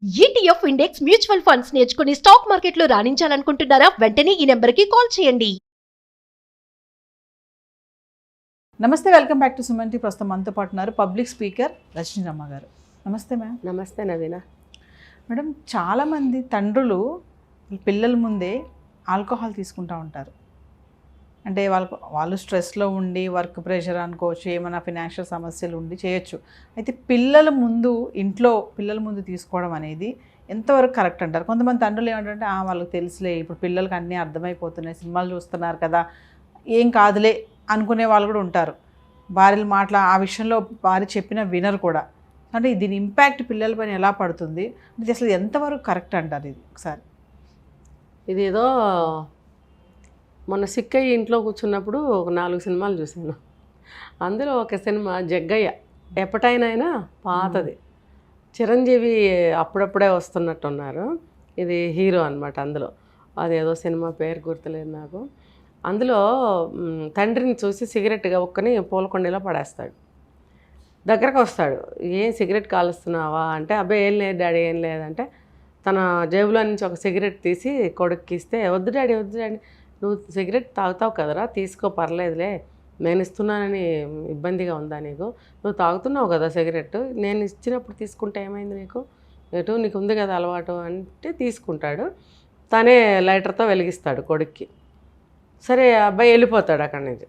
ETF index mutual funds నేర్చుకుని stock మార్కెట్లో రాణించాలనుకుంటున్నారా? వెంటనే ఈ నెంబర్కి కాల్ చేయండి. నమస్తే, welcome back to Suman T. ప్రస్తుతం మనతో పాటు ఉన్నారు పబ్లిక్ స్పీకర్ రజనీరమ్మ గారు. నమస్తే మ్యామ్. నమస్తే నవీన. మేడం, చాలామంది తండ్రులు పిల్లల ముందే ఆల్కహాల్ తీసుకుంటూ ఉంటారు. అంటే వాళ్ళు స్ట్రెస్లో ఉండి వర్క్ ప్రెషర్ అనుకోవచ్చు, ఏమైనా ఫినాన్షియల్ సమస్యలు ఉండి చేయొచ్చు. అయితే ఇంట్లో పిల్లల ముందు తీసుకోవడం అనేది ఎంతవరకు కరెక్ట్ అంటారు? కొంతమంది తండ్రులు ఏమంటారంటే వాళ్ళకి తెలుసులే, ఇప్పుడు పిల్లలకి అన్నీ అర్థమైపోతున్నాయి, సినిమాలు చూస్తున్నారు కదా, ఏం కాదులే అనుకునే వాళ్ళు కూడా ఉంటారు. భార్యలు ఆ విషయంలో భార్య చెప్పిన వినరు కూడా. అంటే దీని ఇంపాక్ట్ పిల్లల పైన ఎలా పడుతుంది, అంటే అసలు ఎంతవరకు కరెక్ట్ అంటారు? ఇది ఒకసారి ఇదేదో మొన్న సిక్కయ్య ఇంట్లో కూర్చున్నప్పుడు ఒక 4 సినిమాలు చూశాను. అందులో ఒక సినిమా జగ్గయ్య, ఎప్పటైనా పాతది, చిరంజీవి అప్పుడప్పుడే వస్తున్నట్టున్నారు. ఇది హీరో అనమాట. అందులో అదేదో సినిమా పేరు గుర్తులేదు నాకు. అందులో తండ్రిని చూసి సిగరెట్గా ఒక్కని పూలకొండలో పడేస్తాడు. దగ్గరకు వస్తాడు, ఏం సిగరెట్ కాలుస్తున్నావా అంటే, అబ్బాయి ఏం లేదు డాడీ, ఏం లేదంటే తన జేబులో నుంచి ఒక సిగరెట్ తీసి కొడుక్కి ఇస్తే, వద్దు డాడీ వద్దు డాడీ, నువ్వు సిగరెట్ తాగుతావు కదరా, తీసుకో పర్లేదులే, నేను ఇస్తున్నానని ఇబ్బందిగా ఉందా నీకు? నువ్వు తాగుతున్నావు కదా సిగరెట్, నేను ఇచ్చినప్పుడు తీసుకుంటే ఏమైంది నీకు? నీకు ఉంది కదా అలవాటు అంటే తీసుకుంటాడు. తనే లైటర్తో వెలిగిస్తాడు కొడుక్కి. సరే, అబ్బాయి వెళ్ళిపోతాడు అక్కడి నుంచి.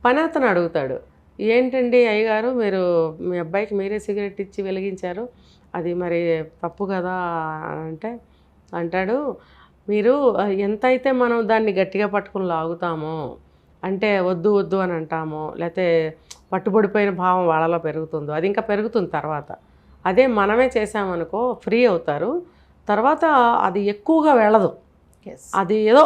పని అతను అడుగుతాడు, ఏంటండి అయ్యగారు, మీరు మీ అబ్బాయికి మీరే సిగరెట్ ఇచ్చి వెలిగించారు, అది మరి తప్పు కదా అంటే, అంటాడు, మీరు ఎంత అయితే మనం దాన్ని గట్టిగా పట్టుకుని లాగుతామో, అంటే వద్దు వద్దు అని అంటామో, లేకపోతే పట్టుబడిపోయిన భావం వాళ్ళలో పెరుగుతుందో, అది ఇంకా పెరుగుతుంది తర్వాత. అదే మనమే చేసామనుకో ఫ్రీ అవుతారు, తర్వాత అది ఎక్కువగా వెళ్ళదు. అది ఏదో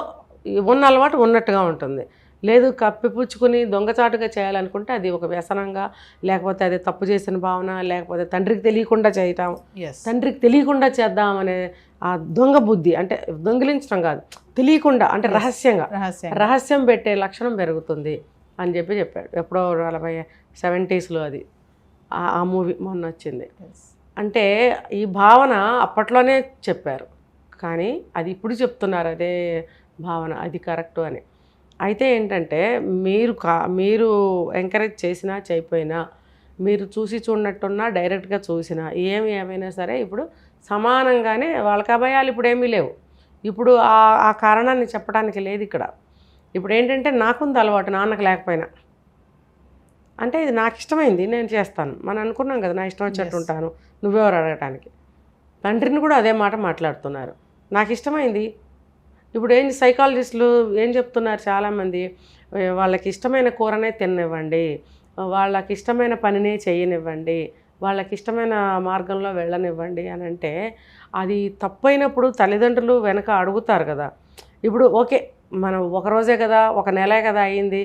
ఉన్న అలవాటు ఉన్నట్టుగా ఉంటుంది. లేదు కప్పిపుచ్చుకుని దొంగచాటుగా చేయాలనుకుంటే అది ఒక వ్యసనంగా, లేకపోతే అది తప్పు చేసిన భావన, లేకపోతే తండ్రికి తెలియకుండా చేయటం, తండ్రికి తెలియకుండా చేద్దామనే ఆ దొంగ బుద్ధి, అంటే దొంగిలించడం కాదు, తెలియకుండా, అంటే రహస్యం పెట్టే లక్షణం పెరుగుతుంది అని చెప్పాడు. ఎప్పుడో 70s అది ఆ మూవీ మొన్న వచ్చింది. అంటే ఈ భావన అప్పట్లోనే చెప్పారు, కానీ అది ఇప్పుడు చెప్తున్నారు అదే భావన, అది కరెక్టు అని. అయితే ఏంటంటే మీరు ఎంకరేజ్ చేసినా చేయకపోయినా, మీరు చూసి చూడనట్టున్నా డైరెక్ట్గా చూసినా ఏమైనా సరే ఇప్పుడు సమానంగానే వాళ్ళకి అభయాలు ఇప్పుడు ఏమీ లేవు. ఇప్పుడు ఆ కారణాన్ని చెప్పడానికి లేదు ఇక్కడ. ఇప్పుడు ఏంటంటే నాకుంది అలవాటు, నాన్నకు లేకపోయినా, అంటే ఇది నాకు ఇష్టమైంది నేను చేస్తాను, మనం అనుకున్నాం కదా, నా ఇష్టం వచ్చినట్టు ఉంటాను, నువ్వెవరు అడగటానికి. తండ్రిని కూడా అదే మాట మాట్లాడుతున్నారు, నాకు ఇష్టమైంది. ఇప్పుడు సైకాలజిస్టులు ఏం చెప్తున్నారు, చాలామంది వాళ్ళకి ఇష్టమైన కూరనే తిననివ్వండి, వాళ్ళకి ఇష్టమైన పనినే చేయనివ్వండి, వాళ్ళకి ఇష్టమైన మార్గంలో వెళ్ళనివ్వండి అని అంటే, అది తప్పైనప్పుడు తల్లిదండ్రులు వెనక అడుగుతారు కదా. ఇప్పుడు ఓకే, మనం ఒకరోజే కదా, ఒక నెలే కదా అయ్యింది,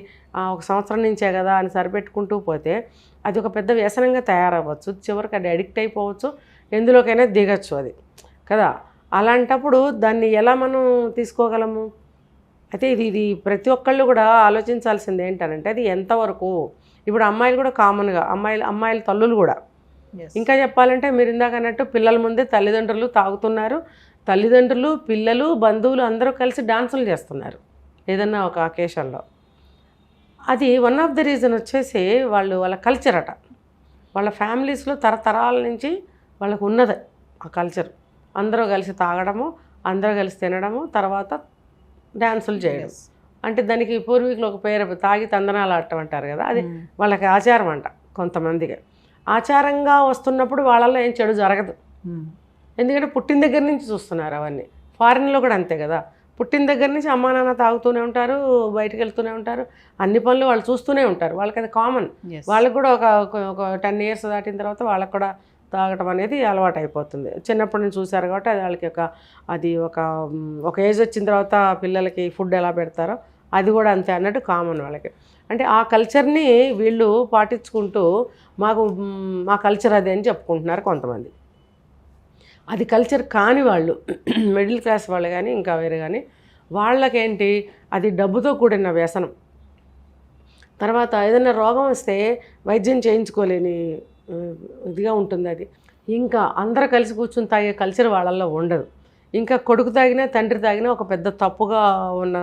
ఒక సంవత్సరం నుంచే కదా అని సరిపెట్టుకుంటూ పోతే అది ఒక పెద్ద వ్యసనంగా తయారవ్వచ్చు, చివరికి అది అడిక్ట్ అయిపోవచ్చు, ఎందులోకైనా దిగచ్చు అది కదా. అలాంటప్పుడు దాన్ని ఎలా మనం తీసుకోగలము? అయితే ఇది ప్రతి ఒక్కళ్ళు కూడా ఆలోచించాల్సింది ఏంటనంటే, అది ఎంతవరకు. ఇప్పుడు అమ్మాయిలు కూడా కామన్గా, అమ్మాయిల తల్లులు కూడా, ఇంకా చెప్పాలంటే మీరు ఇందాక అన్నట్టు పిల్లల ముందే తల్లిదండ్రులు తాగుతున్నారు, తల్లిదండ్రులు పిల్లలు బంధువులు అందరూ కలిసి డాన్సులు చేస్తున్నారు ఏదన్నా ఒక అకేషన్లో. అది వన్ ఆఫ్ ది రీజన్ వచ్చేసి వాళ్ళ కల్చర్ అట, వాళ్ళ ఫ్యామిలీస్లో తరతరాల నుంచి వాళ్ళకు ఉన్నది ఆ కల్చర్. అందరూ కలిసి తాగడము, అందరూ కలిసి తినడము, తర్వాత డ్యాన్సులు చేయడం. అంటే దానికి పూర్వీకులు ఒక పేరు, తాగి తందనాలు ఆడటం అంటారు కదా, అది వాళ్ళకి ఆచారం అంట. కొంతమందికి ఆచారంగా వస్తున్నప్పుడు వాళ్ళల్లో ఏం చెడు జరగదు, ఎందుకంటే పుట్టిన దగ్గర నుంచి చూస్తున్నారు అవన్నీ. ఫారిన్లో కూడా అంతే కదా, పుట్టిన దగ్గర నుంచి అమ్మా నాన్న తాగుతూనే ఉంటారు, బయటకు వెళ్తూనే ఉంటారు, అన్ని పనులు వాళ్ళు చూస్తూనే ఉంటారు, వాళ్ళకి అది కామన్. వాళ్ళకి కూడా ఒక 10 years దాటిన తర్వాత వాళ్ళకి కూడా తాగటం అనేది అలవాటు అయిపోతుంది. చిన్నప్పటి నుంచి చూశారు కాబట్టి అది వాళ్ళకి ఒక ఏజ్ వచ్చిన తర్వాత పిల్లలకి ఫుడ్ ఎలా పెడతారో అది కూడా అంతే అన్నట్టు కామన్ వాళ్ళకి. అంటే ఆ కల్చర్ని వీళ్ళు పాటించుకుంటూ మా కల్చర్ అదే అని చెప్పుకుంటున్నారు కొంతమంది. అది కల్చర్ కాని వాళ్ళు, మిడిల్ క్లాస్ వాళ్ళు కానీ ఇంకా వేరే కానీ, వాళ్ళకేంటి అది డబ్బుతో కూడిన వ్యసనం. తర్వాత ఏదైనా రోగం వస్తే వైద్యం చేయించుకోలేని ఇదిగా ఉంటుంది అది. ఇంకా అందరూ కలిసి కూర్చుని తాగే కల్చర్ వాళ్ళల్లో ఉండదు. ఇంకా కొడుకు తాగినా తండ్రి తాగినా ఒక పెద్ద తప్పుగా ఉన్న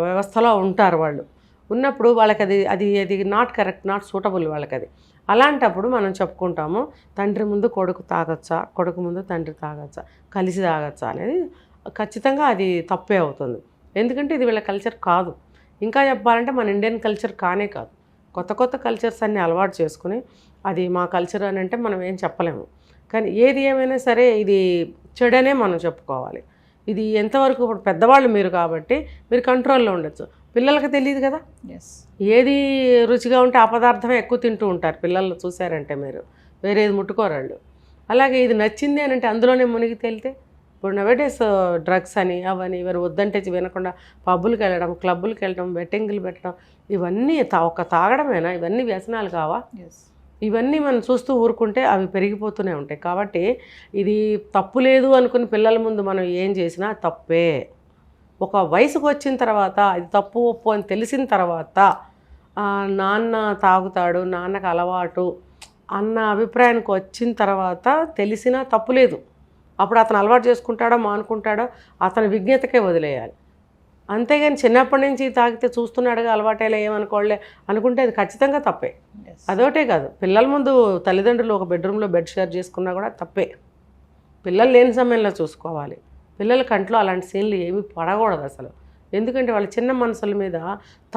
వ్యవస్థలో ఉంటారు వాళ్ళు. ఉన్నప్పుడు వాళ్ళకి అది నాట్ కరెక్ట్, నాట్ సూటబుల్ వాళ్ళకి అది. అలాంటప్పుడు మనం చెప్పుకుంటాము, తండ్రి ముందు కొడుకు తాగొచ్చా, కొడుకు ముందు తండ్రి తాగొచ్చా, కలిసి తాగొచ్చా అనేది ఖచ్చితంగా అది తప్పే అవుతుంది. ఎందుకంటే ఇది వీళ్ళ కల్చర్ కాదు. ఇంకా చెప్పాలంటే మన ఇండియన్ కల్చర్ కానే కాదు. కొత్త కొత్త కల్చర్స్ అన్నీ అలవాటు చేసుకుని అది మా కల్చర్ అని అంటే మనం ఏం చెప్పలేము. కానీ ఏది ఏమైనా సరే ఇది చెడనే మనం చెప్పుకోవాలి. ఇది ఎంతవరకు ఇప్పుడు పెద్దవాళ్ళు మీరు కాబట్టి మీరు కంట్రోల్లో ఉండొచ్చు. పిల్లలకి తెలియదు కదా, ఏది రుచిగా ఉంటే ఆ పదార్థమే ఎక్కువ తింటూ ఉంటారు పిల్లలు. చూసారంటే మీరు వేరేది ముట్టుకోరాళ్ళు. అలాగే ఇది నచ్చింది అని అంటే అందులోనే మునిగి తేలితే ఇప్పుడు నవేడేస్ డ్రగ్స్ అని అవని ఇవన్నీ వద్దంటే వినకుండా పబ్బులకు వెళ్ళడం, క్లబ్బులకు వెళ్ళడం, బెట్టింగ్లు పెట్టడం, ఇవన్నీ ఒక తాగడమేనా? ఇవన్నీ వ్యసనాలు కావా? ఇవన్నీ మనం చూస్తూ ఊరుకుంటే అవి పెరిగిపోతూనే ఉంటాయి. కాబట్టి ఇది తప్పు లేదు అనుకుని పిల్లల ముందు మనం ఏం చేసినా తప్పే. ఒక వయసుకు వచ్చిన తర్వాత ఇది తప్పు ఒప్పు అని తెలిసిన తర్వాత నాన్న తాగుతాడు, నాన్నకు అలవాటు అన్న అభిప్రాయానికి వచ్చిన తర్వాత తెలిసినా తప్పు లేదు. అప్పుడు అతను అలవాటు చేసుకుంటాడో మానుకుంటాడో అతని విజ్ఞతకే వదిలేయాలి. అంతేగాని చిన్నప్పటి నుంచి తాగితే చూస్తున్నాడుగా అలవాటేలా ఏమనుకోలే అనుకుంటే అది ఖచ్చితంగా తప్పే. అదొకటే కాదు, పిల్లల ముందు తల్లిదండ్రులు ఒక బెడ్రూమ్లో బెడ్ షేర్ చేసుకున్నా కూడా తప్పే. పిల్లలు లేని సమయంలో చూసుకోవాలి. పిల్లల కంట్లో అలాంటి సీన్లు ఏమీ పడకూడదు అసలు. ఎందుకంటే వాళ్ళ చిన్న మనసుల మీద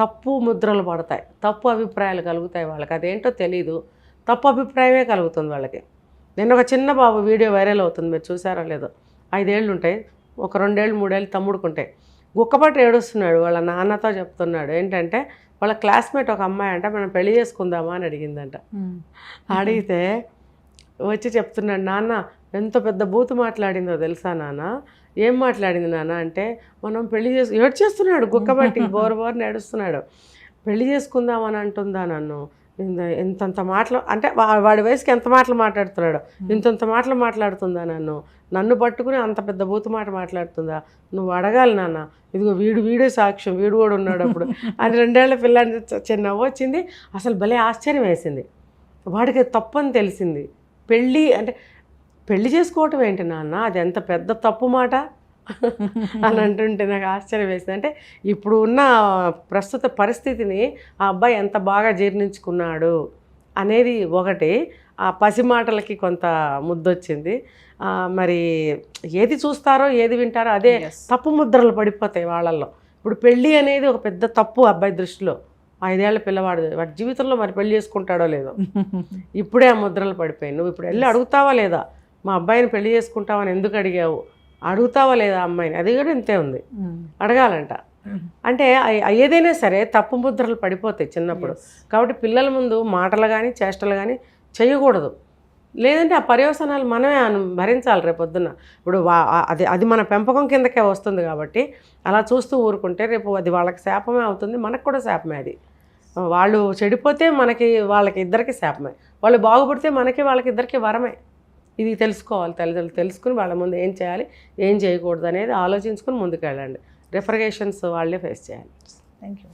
తప్పు ముద్రలు పడతాయి, తప్పు అభిప్రాయాలు కలుగుతాయి. వాళ్ళకి అదేంటో తెలీదు, తప్పు అభిప్రాయమే కలుగుతుంది వాళ్ళకి. నేను ఒక చిన్న బాబు వీడియో వైరల్ అవుతుంది, మీరు చూసారో లేదో. 5 ఏళ్ళు ఉంటాయి, ఒక 2 ఏళ్ళు 3 ఏళ్ళు తమ్ముడుకుంటాయి. గుక్కపాటు ఏడుస్తున్నాడు. వాళ్ళ నాన్నతో చెప్తున్నాడు ఏంటంటే వాళ్ళ క్లాస్మేట్ ఒక అమ్మాయి అంట మనం పెళ్లి చేసుకుందామా అని అడిగిందంట. అడిగితే వచ్చి చెప్తున్నాడు, నాన్న ఎంత పెద్ద బూతు మాట్లాడిందో తెలుసా నాన్న? ఏం మాట్లాడింది నాన్న అంటే మనం పెళ్లి ఏడ్చేస్తున్నాడు, గుక్కబట్టి బోరు ఏడుస్తున్నాడు. పెళ్లి చేసుకుందామని అంటుందా నన్ను, ఇంతంత మాటలు అంటే వాడి వయసుకి ఎంత మాటలు మాట్లాడుతున్నాడు, ఇంతంత మాటలు మాట్లాడుతుందా నన్ను పట్టుకుని అంత పెద్ద బూతు మాట మాట్లాడుతుందా? నువ్వు అడగాలి నాన్న, ఇదిగో వీడే సాక్ష్యం, వీడు కూడా ఉన్నాడు అప్పుడు అని 2 ఏళ్ల పిల్లని చిన్న నవ్వు వచ్చింది. అసలు భలే ఆశ్చర్యం వేసింది. వాడికి తప్పని తెలిసింది. పెళ్ళి అంటే పెళ్లి చేసుకోవటం ఏంటి నాన్న, అది ఎంత పెద్ద తప్పు మాట అని అంటుంటే నాకు ఆశ్చర్యం వేసింది. అంటే ఇప్పుడు ఉన్న ప్రస్తుత పరిస్థితిని ఆ అబ్బాయి ఎంత బాగా జీర్ణించుకున్నాడు అనేది ఒకటి. ఆ పసి మాటలకి కొంత ముద్దొచ్చింది. మరి ఏది చూస్తారో ఏది వింటారో అదే తప్పు ముద్రలు పడిపోతాయి వాళ్ళల్లో. ఇప్పుడు పెళ్ళి అనేది ఒక పెద్ద తప్పు అబ్బాయి దృష్టిలో. 5 ఏళ్ల పిల్లవాడు వాడి జీవితంలో మరి పెళ్లి చేసుకుంటాడో లేదో ఇప్పుడే ఆ ముద్రలు పడిపోయాయి. నువ్వు ఇప్పుడు వెళ్ళి అడుగుతావా లేదా, మా అబ్బాయిని పెళ్లి చేసుకుంటావని ఎందుకు అడిగావు, అడుగుతావా లేదా అమ్మాయిని? అది కూడా ఇంతే ఉంది, అడగాలంట. అంటే ఏదైనా సరే తప్పు ముద్రలు పడిపోతాయి చిన్నప్పుడు. కాబట్టి పిల్లల ముందు మాటలు కానీ చేష్టలు కానీ చేయకూడదు. లేదంటే ఆ పర్యవసనాలు మనమే భరించాలి రేపొద్దున. ఇప్పుడు అది మన పెంపకం కిందకే వస్తుంది కాబట్టి అలా చూస్తూ ఊరుకుంటే రేపు అది వాళ్ళకి శాపమే అవుతుంది, మనకు కూడా శాపమే. అది వాళ్ళు చెడిపోతే వాళ్ళకి ఇద్దరికి శాపమే, వాళ్ళు బాగుపడితే వాళ్ళకి ఇద్దరికి వరమే. ఇది తెలుసుకోవాలి తల్లిదండ్రులు. తెలుసుకుని వాళ్ళ ముందు ఏం చేయాలి ఏం చేయకూడదు అనేది ఆలోచించుకుని ముందుకు వెళ్ళండి. రిఫర్గేషన్స్ వాళ్ళే ఫేస్ చేయాలి. Thank you.